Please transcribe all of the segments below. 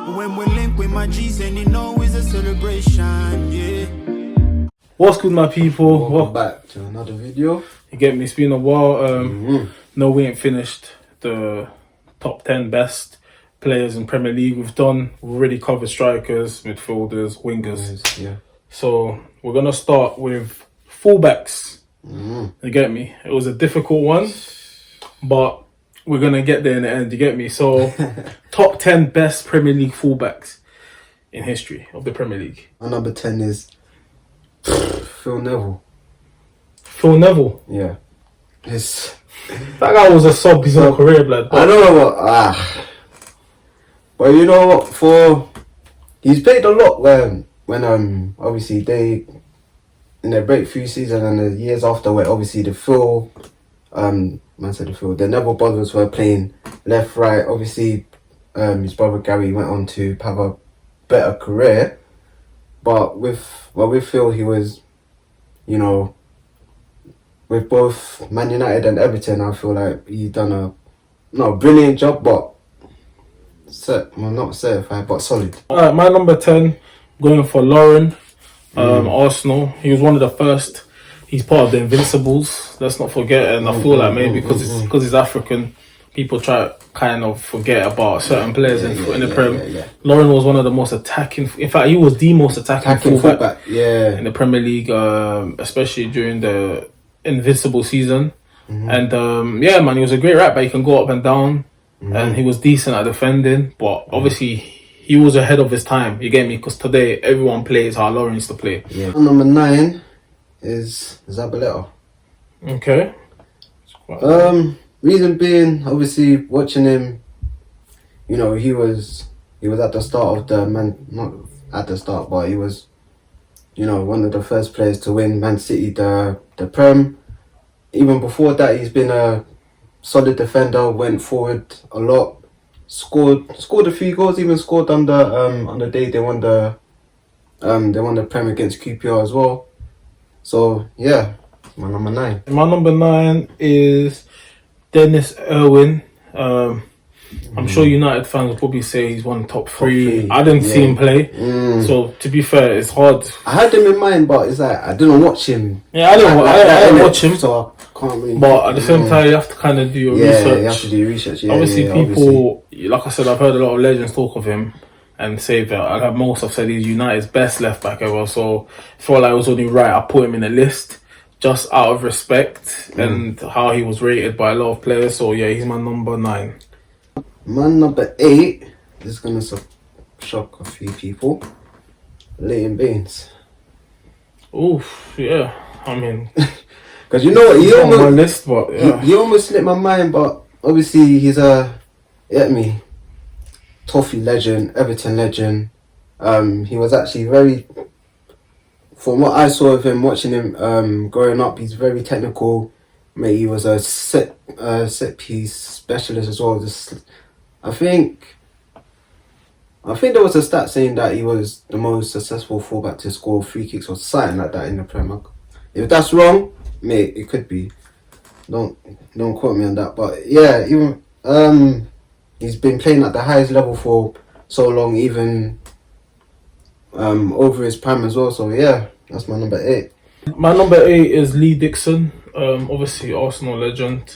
When we link with my G's and you know it's a celebration, yeah. What's good, my people? Welcome back to another video. You get me? It's been a while. No, we ain't finished the top 10 best players in Premier League. We've already covered strikers, midfielders, wingers. Yeah. So we're gonna start with fullbacks. You get me? It was a difficult one, but we're gonna get there in the end. You get me? So top 10 best Premier League fullbacks in history of the Premier League. My number 10 is Phil Neville. Phil Neville. Yeah. That guy was a sub his whole career, blood. I don't know what. But you know what? He's played a lot when obviously they in their breakthrough season and the years after, where obviously the Neville brothers were playing left, right. Obviously, his brother Gary went on to have a better career, but with Phil, he was, you know, with both Man United and Everton, I feel like he's done a brilliant job, but not certified, but solid. Alright, my number 10, going for Lauren, Arsenal. He was one of the first. He's part of the Invincibles. Let's not forget, and I feel like maybe because he's African, people try to kind of forget about certain players in the Prem. Yeah. Lauren was one of the most attacking. In fact, he was the most attacking fullback in the Premier League, especially during the Invincible season. And he was a great right back. He can go up and down, and he was decent at defending. But obviously, he was ahead of his time. You get me? Because today everyone plays how Lauren used to play. Yeah. Number 9 is Zabaleta. Okay. Reason being, obviously, watching him, you know, he was at the start of not at the start, but he was, you know, one of the first players to win Man City the Prem. Even before that, he's been a solid defender, went forward a lot, scored a few goals, even scored on the day they won the Prem against QPR as well. So yeah, my number 9. My number 9 is Dennis Irwin. I'm sure United fans will probably say he's one top three. I didn't see him play, so to be fair, it's hard. I had him in mind, but it's like I didn't watch him. Yeah, I didn't watch him, so I can't really. But at the same time, you have to kind of do your research. Yeah, you have to do your research. Yeah, obviously, people, like I said, I've heard a lot of legends talk of him and say that. Most have said he's United's best left back ever. So I feel like it was only right I put him in the list, just out of respect and how he was rated by a lot of players. So yeah, he's my number 9. My number 8 is gonna shock a few people. Leighton Baines. Oof, yeah. I mean, because you know what, he's on my list, but yeah. He almost slipped my mind. But obviously, he's Toffee legend, Everton legend. He was actually very. From what I saw of him, watching him growing up, he's very technical. Mate, he was a set piece specialist as well. I think there was a stat saying that he was the most successful fullback to score free kicks or something like that in the Premier League. If that's wrong, mate, it could be. Don't quote me on that. But yeah, even he's been playing at the highest level for so long, even over his prime as well. So yeah, that's my number 8. My number 8 is Lee Dixon. Obviously Arsenal legend.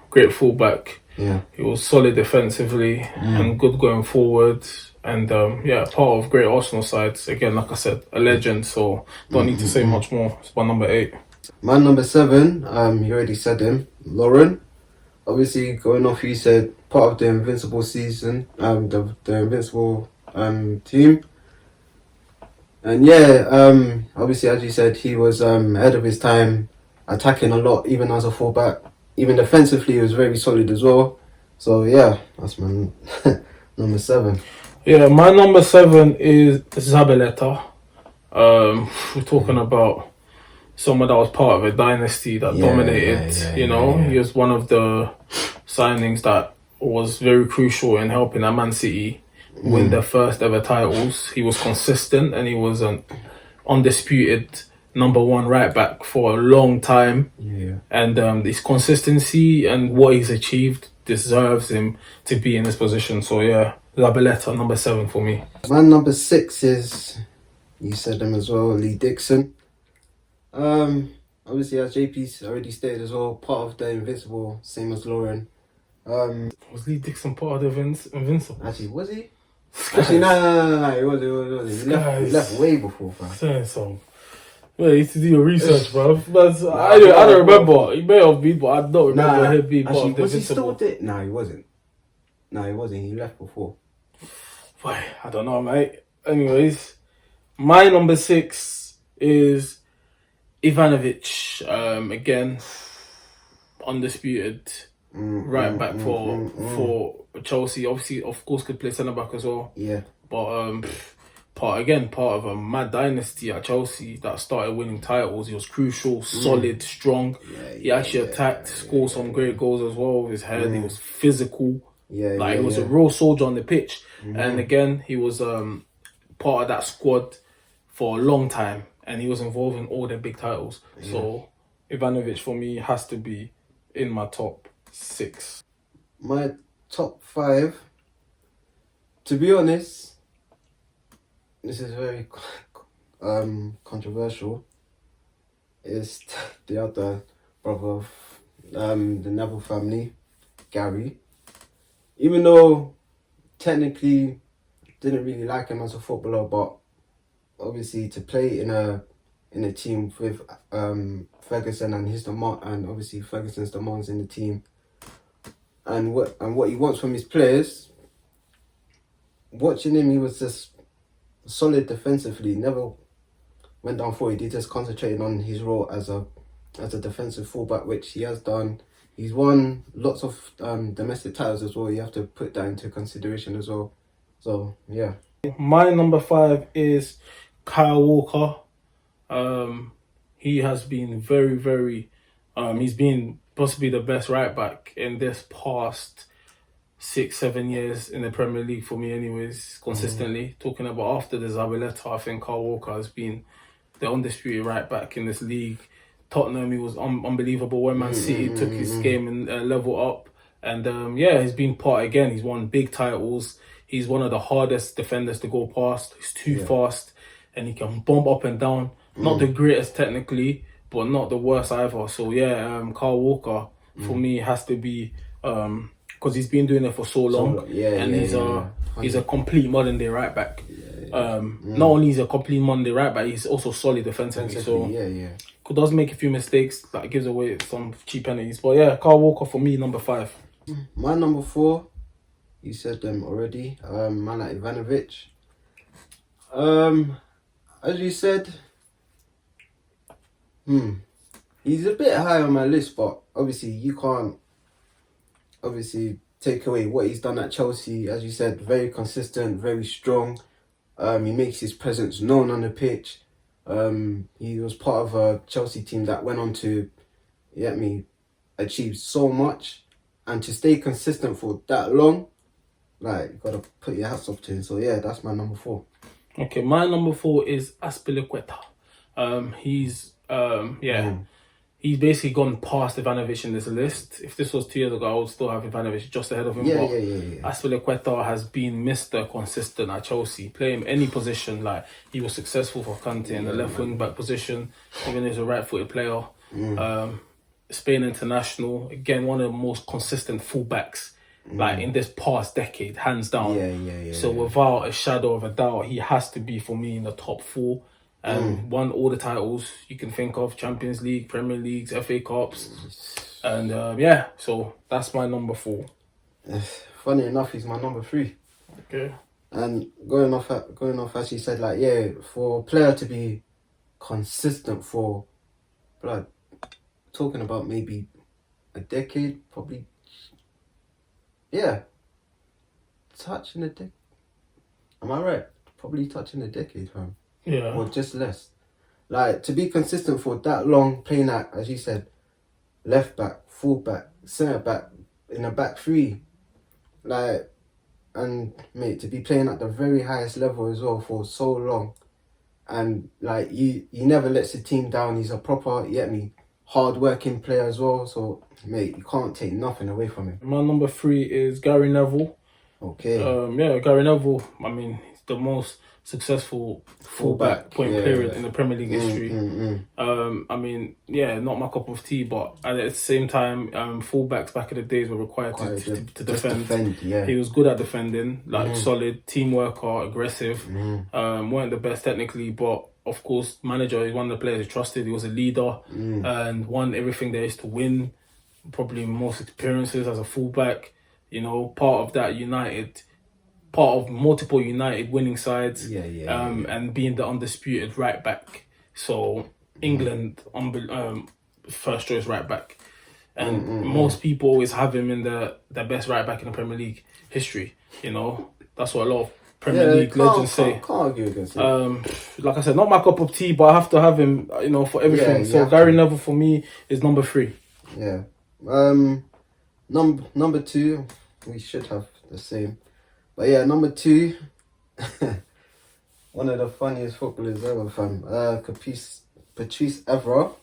Great fullback. Yeah, he was solid defensively and good going forward. And part of great Arsenal sides. Again, like I said, a legend. So don't need to say much more. It's my number 8. My number 7. You already said him, Lauren. Obviously, going off, you said part of the Invincible season, the Invincible team. And yeah, obviously, as you said, he was ahead of his time, attacking a lot, even as a fullback. Even defensively, he was very solid as well. So yeah, that's my number 7. Yeah, my number 7 is Zabaleta. We're talking about someone that was part of a dynasty that dominated. He was one of the signings that was very crucial in helping Man City win their first ever titles. He was consistent and he was an undisputed number 1 right back for a long time. And his consistency and what he's achieved deserves him to be in this position. So yeah, Zabaleta, number 7 for me. My number 6 is, you said them as well, Lee Dixon. Obviously, as JP's already stated as well, part of the Invincible, same as Lauren. Was Lee Dixon part of the Invincible? Actually, was he? Actually, no, he was. He left way before, fam. Saying so. Yeah, you need to do your research, bro. But I don't remember. He may have been, but I don't remember him being part of the was he Invincible. still there? No, he wasn't. He left before. Why? I don't know, mate. Anyways, my number 6 is Ivanovic. Again, undisputed right back for Chelsea. Obviously, of course, could play centre back as well. Yeah. But part of a mad dynasty at Chelsea that started winning titles. He was crucial, solid, strong. He actually attacked, scored some great goals as well with his head. He was physical. He was a real soldier on the pitch. And again, he was part of that squad for a long time, and he was involved in all the big titles. So Ivanovic for me has to be in my top 6. My top 5, to be honest, this is very controversial, is the other brother of the Neville family, Gary. Even though technically didn't really like him as a footballer, but obviously to play in a team with Ferguson and his demand, and obviously Ferguson's demands in the team, and what he wants from his players. Watching him, he was just solid defensively. Never went down forward. He just concentrated on his role as a defensive fullback, which he has done. He's won lots of domestic titles as well. You have to put that into consideration as well. So yeah. My number 5 is Kyle Walker. He has been very, very. He's been possibly the best right back in this past 6-7 years in the Premier League for me, anyways. Consistently talking about after the Zabaleta, I think Kyle Walker has been the undisputed right back in this league. Tottenham, he was unbelievable when Man City took his game and level up. And he's been part again. He's won big titles. He's one of the hardest defenders to go past. He's too fast, and he can bomb up and down. Not the greatest technically, but not the worst either. So Kyle Walker for me has to be because he's been doing it for so long. He's a complete modern day right back. Not only is he a complete modern day right back, he's also solid defensively. So does make a few mistakes that gives away some cheap penalties. But Kyle Walker for me, number 5. My number 4, you said them already. Man like Ivanovic. As you said, he's a bit high on my list, but obviously you can't take away what he's done at Chelsea. As you said, very consistent, very strong. He makes his presence known on the pitch. He was part of a Chelsea team that went on to, achieve so much, and to stay consistent for that long, like, you gotta put your hats off to him. So that's my number 4. Okay, my number 4 is Azpilicueta. He's basically gone past Ivanovic in this list. If this was 2 years ago, I would still have Ivanovic just ahead of him. Azpilicueta has been Mr. Consistent at Chelsea. Play him any position. Like, he was successful for Kante in the left wing back position, even as a right-footed player. Spain international, again, one of the most consistent fullbacks like in this past decade, hands down. So without a shadow of a doubt, he has to be for me in the top 4. And won all the titles you can think of: Champions League, Premier Leagues, FA Cups, and so that's my number 4. Funny enough, he's my number 3. Okay. And going off as you said, for a player to be consistent for, talking about maybe a decade, probably. Touching a decade. Am I right? Probably touching a decade, fam. Yeah. Or just less. Like, to be consistent for that long, playing at, as you said, left back, full back, centre back, in a back 3. Like, and mate, to be playing at the very highest level as well for so long. And like, he never lets the team down. He's a proper, hard-working player as well. So, mate, you can't take nothing away from him. My number 3 is Gary Neville. Okay. Yeah, Gary Neville. I mean, he's the most successful fullback point player in the Premier League history. I mean, yeah, not my cup of tea, but at the same time, fullbacks back in the days were required to defend. He was good at defending, like solid team worker, aggressive. Weren't the best technically, but of course, manager. He's one of the players he trusted. He was a leader and won everything there is to win. Probably most experiences as a fullback. You know, part of that United. Part of multiple United winning sides, and being the undisputed right back. So England, first choice right back, and most people always have him in the best right back in the Premier League history. You know, that's what a lot of Premier League legends say. Can't argue against it. Like I said, not my cup of tea, but I have to have him. You know, for everything. So Gary Neville for me is number 3. Yeah. Number 2, we should have the same. But yeah, number 2, one of the funniest footballers ever, fam. Patrice Evra.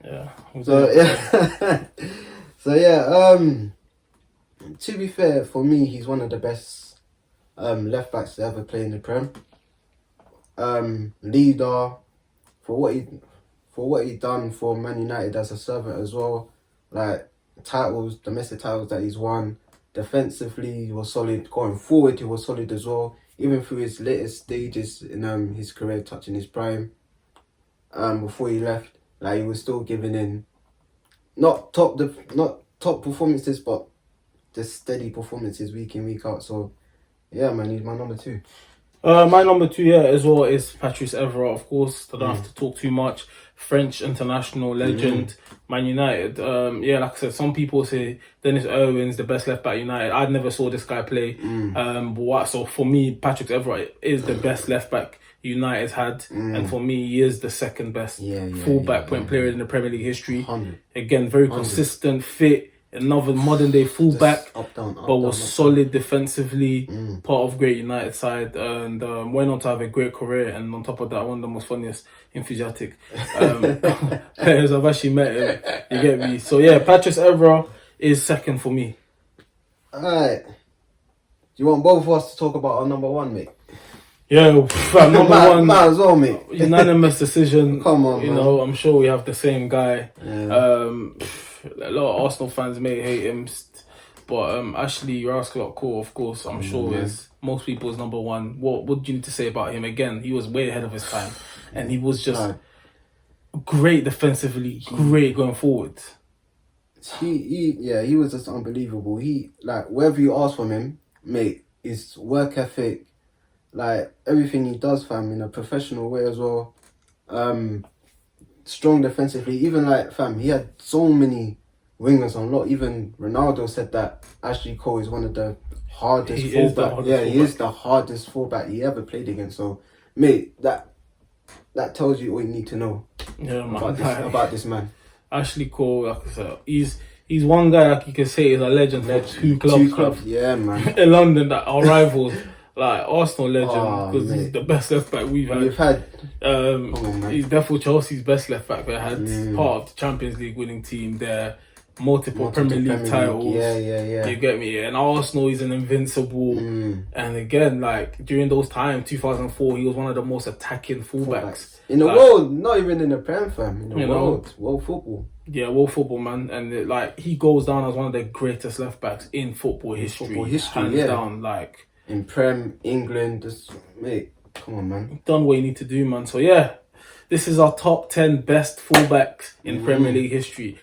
Yeah. So yeah, so yeah. To be fair, for me, he's one of the best left backs to ever play in the Prem. Leader for what he done for Man United as a servant as well. Like domestic titles that he's won. Defensively, he was solid. Going forward, he was solid as well. Even through his latest stages in his career, touching his prime, before he left, like he was still giving in, not top performances, but just steady performances week in, week out. So, yeah, man, he's my number 2. My number 2, yeah, as well is Patrice Evra, of course. I don't have to talk too much. French international legend, Man United. Yeah, like I said, some people say Dennis Irwin's the best left back United. I never saw this guy play. So for me, Patrice Evra is the best left back United's had, and for me, he is the second best fullback point player in the Premier League history. 100. Again, very consistent, fit. Another modern day fullback, but was solid defensively, part of great United side, and went on to have a great career. And on top of that, one of the most funniest, enthusiastic players I've actually met him. You get me? So yeah, Patrice Evra is second for me. Alright. Do you want both of us to talk about our number 1, mate? Yeah, number 1. Might as well, mate. Unanimous decision. Come on, you man. know, I'm sure we have the same guy. Yeah. A lot of Arsenal fans may hate him, but Ashley Rasclott-Cole, of course, I'm sure is most people's number 1. What do you need to say about him? Again, he was way ahead of his time, and he was just great defensively, great going forward. He was just unbelievable. He, like, wherever you ask from him, mate, his work ethic, like everything he does, fam, in a professional way as well. Strong defensively, even like, fam, he had so many wingers on lot. Even Ronaldo said that Ashley Cole is one of the hardest fullback. He is the hardest fullback he ever played against. So, mate, that tells you all you need to know about this man. Ashley Cole, like I said, he's one guy like you can say is a legend for 2 clubs. Yeah, man. In London, that our rivals. Like Arsenal legend because he's the best left back we've had. He's definitely Chelsea's best left back. They had part of the Champions League winning team there, multiple Premier League titles. Yeah. You get me? And Arsenal, he's an invincible. And again, like during those times, 2004, he was one of the most attacking fullbacks in the world. Not even in the Prem, fam. In the world football. Yeah, world football, man. And he goes down as one of the greatest left backs in football history. Hands down, like. In Prem, England, just, mate, come on, man. Done what you need to do, man. So yeah, this is our top 10 best fullbacks in Premier League history.